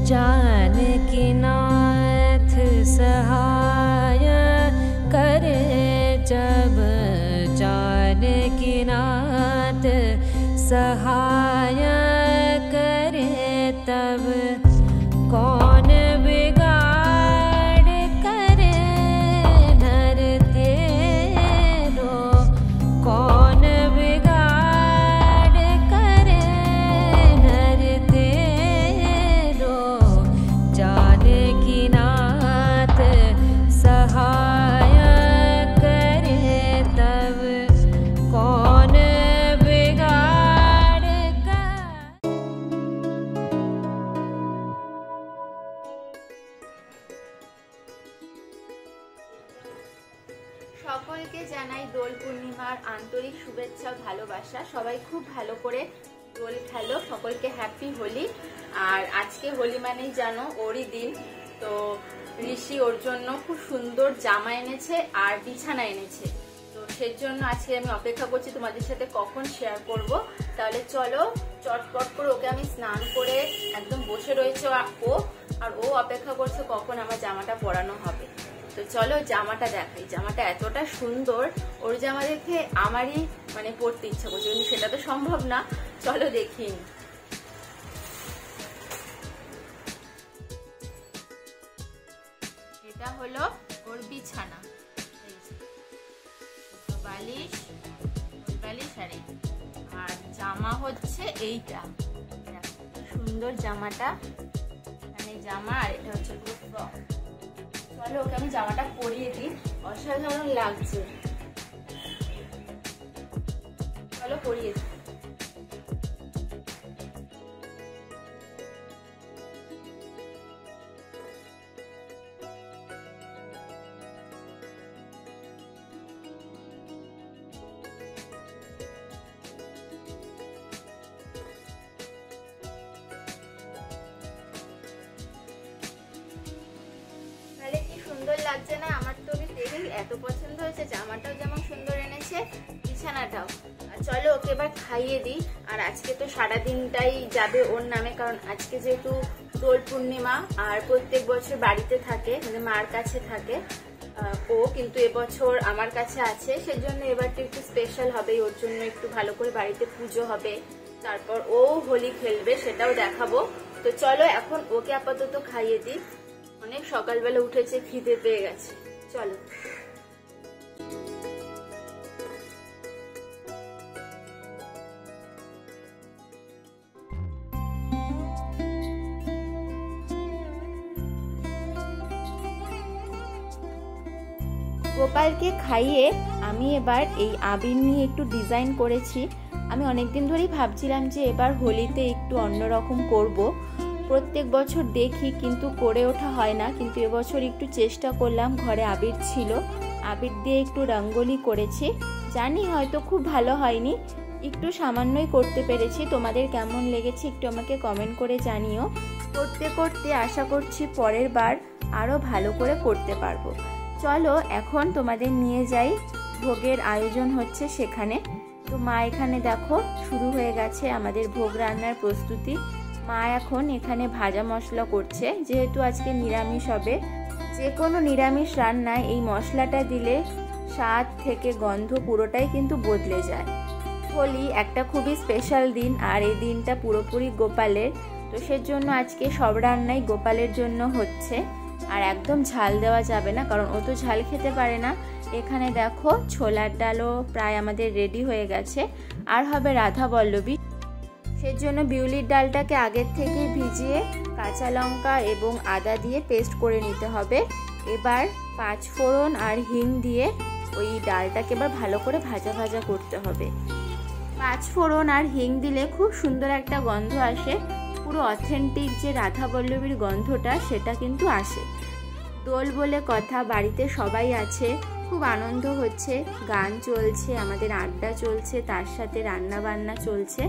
जानकीनाथ सहाय करे जब जानकीनाथ सहाय करे तब कौन बिगाड़ करे नर तेरो कौन बिगाड़ करे नर तेरो जानकीनाथ सहाय करे तब कौन बिगाड़ कर। সকলকে জানাই দোল পূর্ণিমার আন্তরিক শুভেচ্ছা ভালোবাসা। সবাই খুব ভালো করে দোল খেলো, সকলকে হ্যাপি হোলি। আর আজকে হোলি মানেই জানো ওরই দিন, তো ঋষি ওর জন্য খুব সুন্দর জামা এনেছে আর বিছানা এনেছে, তো সেই জন্য আজকে আমি অপেক্ষা করছি তোমাদের সাথে কখন শেয়ার করব। তাহলে চলো চটপট করে ওকে আমি স্নান করে একদম বসে রয়েছে ও, আর ও অপেক্ষা করছে কখন আমার জামাটা পরানো হবে। তো চলো জামাটা দেখাই, জামাটা এতটা সুন্দর, ওর জামা দেখে আমারই মানে পরতে ইচ্ছা করছে, কিন্তু সেটা তো সম্ভব না। চলো দেখি। এটা হলো ওর বিছানা, বালিশ বালিশ আর জামা হচ্ছে এইটা সুন্দর জামাটা, মানে জামা, আর এটা হচ্ছে ফ্রক। চলো ওকে আমি জামাটা পরিয়ে দিই, অসাধারণ লাগছে। চলো পরিয়ে দিই। সুন্দর লাগছে না? আমার তো দেখে এত পছন্দ হয়েছে, জামাটাও যেমন সুন্দর এনেছে, বিছানাটাও। চলো ওকে এবার খাইয়ে দিই। আর আজকে তো সারাদিনটাই যাবে ওর নামে, কারণ আজকে যেহেতু দোল পূর্ণিমা আর প্রত্যেক বছর বাড়িতে থাকে, মানে মার কাছে থাকে ও, কিন্তু এবছর আমার কাছে আছে, সেজন্য এবারটা একটু স্পেশাল হবে, ওর জন্য একটু ভালো করে বাড়িতে পুজো হবে, তারপর ও হোলি খেলবে, সেটাও দেখাবো। তো চলো এখন ওকে আপাতত খাইয়ে দিই, অনেক সকালবেলা উঠেছে, খিদে পেয়ে গেছে। চলো। গোপালকে খাইয়ে আমি এবার এই আবির নিয়ে একটু ডিজাইন করেছি। আমি অনেকদিন ধরেই ভাবছিলাম যে এবার হোলিতে একটু অন্যরকম করব, প্রত্যেক বছর দেখি কিন্তু করে ওঠা হয় না, কিন্তু এবছর একটু চেষ্টা করলাম। ঘরে আবির ছিল, আবির দিয়ে একটু রঙ্গোলি করেছি, জানি হয়তো খুব ভালো হয়নি, একটু সামান্যই করতে পেরেছি। তোমাদের কেমন লেগেছে একটু আমাকে কমেন্ট করে জানিও। করতে করতে আশা করছি পরের বার আরও ভালো করে করতে পারবো। চলো এখন তোমাদের নিয়ে যাই, ভোগের আয়োজন হচ্ছে সেখানে। তো মা এখানে দেখো শুরু হয়ে গেছে আমাদের ভোগ রান্নার প্রস্তুতি। মা এখন এখানে ভাজা মশলা করছে, যেহেতু আজকে নিরামিষ হবে। যে কোনো নিরামিষ রান্নায় এই মশলাটা দিলে স্বাদ থেকে গন্ধ পুরোটাই কিন্তু বদলে যায়। হোলি একটা খুবই স্পেশাল দিন, আর এই দিনটা পুরোপুরি গোপালের, তো সেজন্য আজকে সব রান্নাই গোপালের জন্য হচ্ছে। আর একদম ঝাল দেওয়া যাবে না, কারণ ও তো ঝাল খেতে পারে না। এখানে দেখো ছোলার ডালও প্রায় আমাদের রেডি হয়ে গেছে, আর হবে রাধা বল্লভী। সেজন্য বিউলির ডালটাকে আগের থেকে ভিজিয়ে কাঁচা লঙ্কা এবং আদা দিয়ে পেস্ট করে নিতে হবে। এবার 5 ফোড়ন আর হিং দিয়ে ওই ডালটাকে এবার ভালো করে ভাজা ভাজা করতে হবে। 5 ফোড়ন আর হিং দিলে খুব সুন্দর একটা গন্ধ আসে, পুরো অথেন্টিক যে রাধা বল্লভীর গন্ধটা সেটা কিন্তু আসে। দোল বলে কথা, বাড়িতে সবাই আছে, খুব আনন্দ হচ্ছে, গান চলছে, আমাদের আড্ডা চলছে, তার সাথে রান্না বান্না চলছে,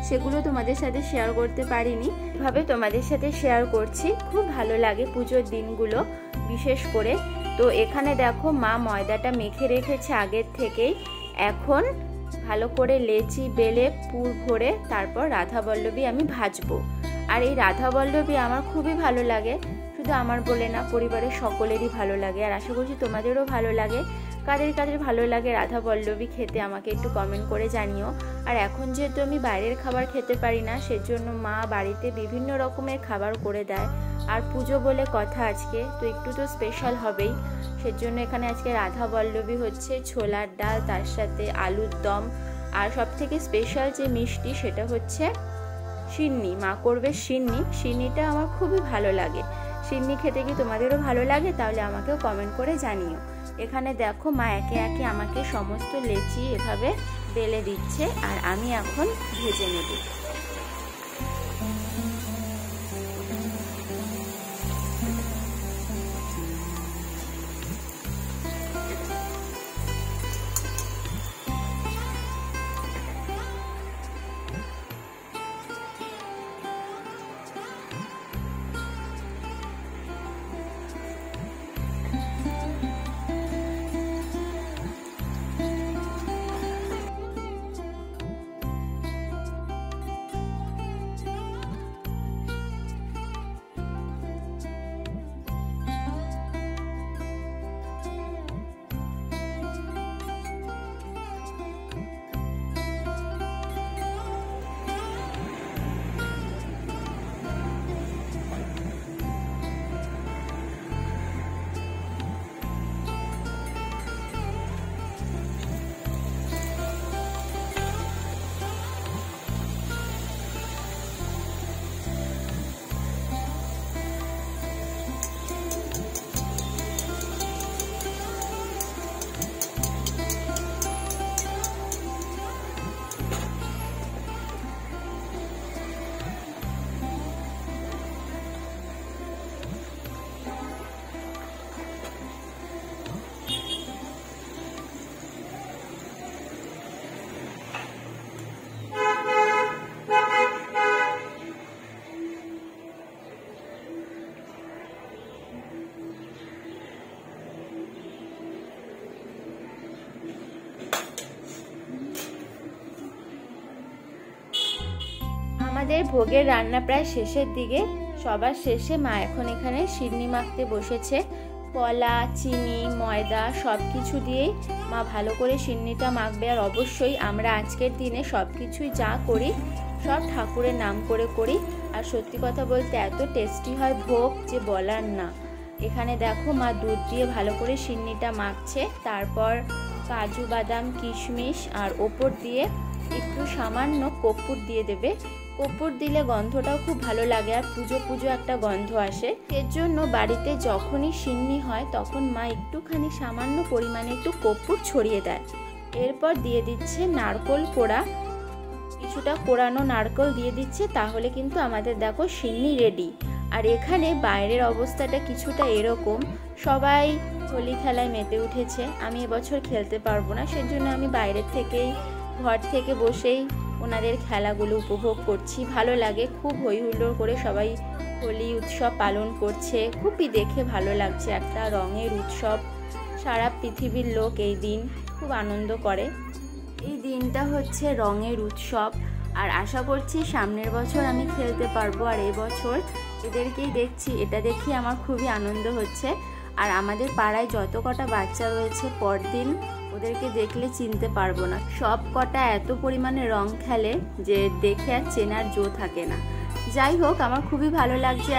সেগুলো তোমাদের সাথে শেয়ার করতে পারিনি, এভাবে তোমাদের সাথে শেয়ার করছি। খুব ভালো লাগে পুজোর দিনগুলো বিশেষ করে। তো এখানে দেখো মা ময়দাটা মেখে রেখেছে আগের থেকেই, এখন ভালো করে লেচি বেলে পুর ভরে তারপর রাধা বল্লভী আমি ভাজবো। আর এই রাধা বল্লভী আমার খুবই ভালো লাগে, শুধু আমার বলে না, পরিবারের সকলেরই ভালো লাগে। আর আশা করছি তোমাদেরও ভালো লাগে। কাদের কাদের ভালো লাগে রাধা বল্লভী খেতে আমাকে একটু কমেন্ট করে জানিও। আর এখন যেহেতু আমি বাইরের খাবার খেতে পারি না, সেজন্য মা বাড়িতে বিভিন্ন রকমের খাবার করে দেয়। আর পুজো বলে কথা আজকে, তো একটু তো স্পেশাল হবেই। সেজন্য এখানে আজকে রাধা বল্লভী হচ্ছে, ছোলার ডাল, তার সাথে আলুর দম, আর সবথেকে স্পেশাল যে মিষ্টি সেটা হচ্ছে সিন্নি। মা করবে সিন্নি, সিন্নিটা আমার খুবই ভালো লাগে। সিন্নি খেতে কি তোমাদেরও ভালো লাগে? তাহলে আমাকেও কমেন্ট করে জানিও। এখানে দেখো মা একে একে আমাকে সমস্ত লেচি এভাবে বেলে দিচ্ছে, আর আমি এখন ভেজে নেব। আমাদের ভোগের রান্না প্রায় শেষের দিকে। সবার শেষে মা এখন এখানে সিন্নি মাখতে বসেছে। কলা, চিনি, ময়দা সব কিছু দিয়েই মা ভালো করে সিন্নিটা মাখবে। আর অবশ্যই আমরা আজকের দিনে সব কিছুই যা করি সব ঠাকুরের নাম করে করি। আর সত্যি কথা বলতে এত টেস্টি হয় ভোগ যে বলার না। এখানে দেখো মা দুধ দিয়ে ভালো করে সিন্নিটা মাখছে, তারপর কাজু বাদাম কিশমিশ আর ওপর দিয়ে একটু সামান্য কর্পূর দিয়ে দেবে। কর্পূর দিলে গন্ধটাও খুব ভালো লাগে, আর পুজো পুজো একটা গন্ধ আসে। এর জন্য বাড়িতে যখনই সিন্নি হয় তখন মা একটুখানি সামান্য পরিমাণে একটু কর্পূর ছড়িয়ে দেয়। এরপর দিয়ে দিচ্ছে নারকোল কোড়া, কিছুটা কোড়ানো নারকোল দিয়ে দিচ্ছে, তাহলে কিন্তু আমাদের দেখো সিন্নি রেডি। আর এখানে বাইরের অবস্থাটা কিছুটা এরকম, সবাই হোলি খেলায় মেতে উঠেছে। আমি এবছর খেলতে পারবো না, সেজন্য আমি বাইরের থেকেই ঘর থেকে বসেই ওনাদের খেলাগুলো উপভোগ করছি। ভালো লাগে, খুব হই হুল্লোড় করে সবাই হোলি উৎসব পালন করছে। খুবই দেখে ভালো লাগছে, একটা রঙের উৎসব। সারা পৃথিবীর লোক এই দিন খুব আনন্দ করে। এই দিনটা হচ্ছে রঙের উৎসব, আর আশা করছি সামনের বছর আমি খেলতে পারবো। আর এবছর এদেরকেই দেখছি, এটা দেখি আমার খুবই আনন্দ হচ্ছে। আর আমাদের পাড়ায় যত কটা বাচ্চা রয়েছে পরদিন ওদেরকে দেখলে চিনতে পারবো না, সব কটা এত পরিমাণে রং খেলে যে দেখে আর চেনার জো থাকে না। যাই হোক, আমার খুবই ভালো লাগছে।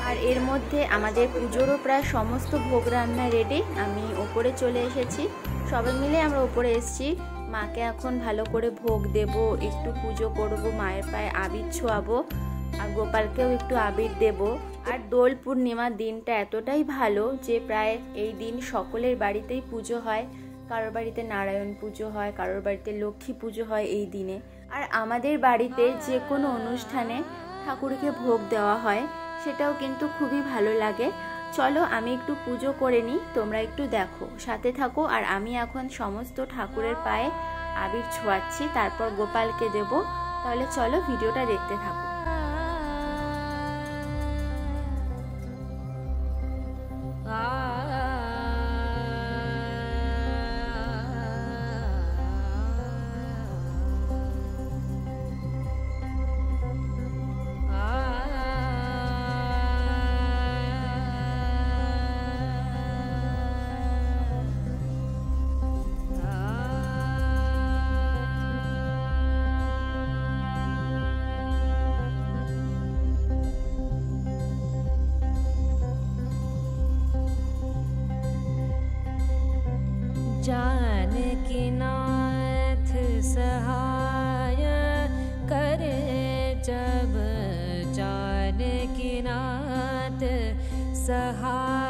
আর এর মধ্যে আমাদের পুজোরও প্রায় সমস্ত ভোগ রান্না রেডি। আমি ওপরে চলে এসেছি, সবাই মিলে আমরা ওপরে এসেছি। মাকে এখন ভালো করে ভোগ দেব, একটু পুজো করব, মায়ের পায়ে আবির ছোঁয়াবো, আর গোপালকেও একটু আবির দেব। আর দোল পূর্ণিমার দিনটা এতটাই ভালো যে প্রায় এই দিন সকলের বাড়িতেই পুজো হয়। কারোর বাড়িতে নারায়ণ পুজো হয়, কারোর বাড়িতে লক্ষ্মী পুজো হয় এই দিনে। আর আমাদের বাড়িতে যে কোনো অনুষ্ঠানে ঠাকুরকে ভোগ দেওয়া হয়, সেটাও কিন্তু খুবই ভালো লাগে। চলো আমি একটু পুজো করে নিই, তোমরা একটু দেখো, সাথে থাকো। আর আমি এখন সমস্ত ঠাকুরের পায়ে আবির ছোঁয়াচ্ছি, তারপর গোপালকে দেব। তাহলে চলো ভিডিওটা দেখতে থাকো। Ah जानकीनाथ सहाय करे जब जानकीनाथ सहाय